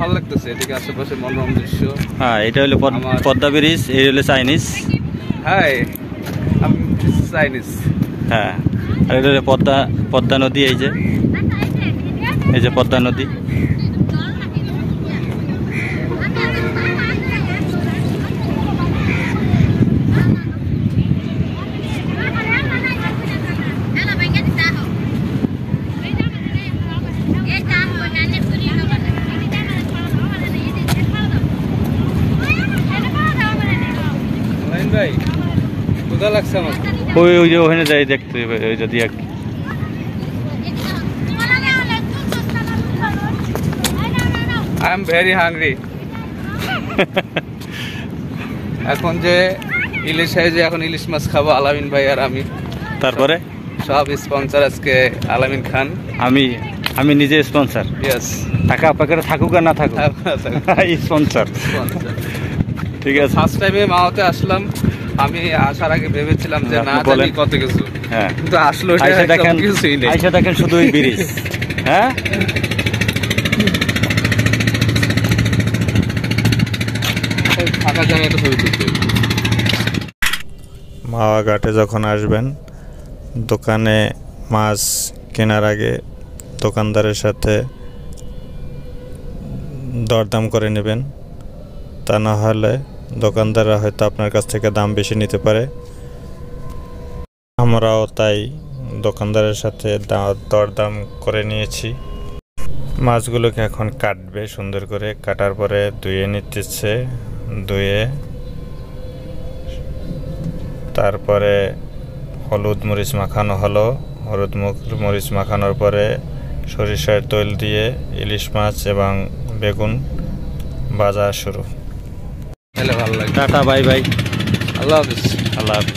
ভালো লাগতেছে, এদিকে আশেপাশে মনোরম দৃশ্য। হ্যাঁ, এটা হলো পদ্মা ব্রিজ, এই হলো চাইনিজ। হাই, আমি চাইনিজ। হ্যাঁ, আর এটা হলো পদ্মা নদী। এই যে পদ্মা নদী। ভাই কোথা লাগছে আমার? ওই যে ওখানে যাই দেখতে হবে, ওই যদি আই এম ভেরি হাংরি। এখন যে ইলিশ যে এখন ইলিশ মাছ খাবো আলামিন ভাই আর আমি। তারপরে সব স্পন্সর আজকে আলামিন খান। আমি নিজে স্পন্সর। ইয়েস, টাকা পকেটে থাকুক আর না থাকুক, স্পন্সর। ঠিক আছে। ফার্স্ট টাইমে মাওতে আসলাম, আমি আসার আগে ভেবেছিলাম যে না জানি কত কিছু, হ্যাঁ, কিন্তু আসলো আইসা দেখেন শুধু ওই ব্রিজ। হ্যাঁ, ফাঁকা জায়গায় তো ছবি তুলতে। মাওয়া ঘাটে যখন আসবেন, দোকানে মাছ কেনার আগে দোকানদারের সাথে দরদাম করে নেবেন, তা না হলে দোকানদাররা হয়তো আপনার কাছ থেকে দাম বেশি নিতে পারে। আমরাও তাই দোকানদারের সাথে দরদাম করে নিয়েছি। মাছগুলোকে এখন কাটবে সুন্দর করে, কাটার পরে ধুয়ে নিতেছে। ধুয়ে তারপরে হলুদ মরিচ মাখানো হলো। হলুদ মরিচ মাখানোর পরে সরিষার তেল দিয়ে ইলিশ মাছ এবং বেগুন ভাজা শুরু। ভালো লাগে। টাটা, বাই বাই, আল্লাহ হাফিজ। আল্লাহ হাফিজ।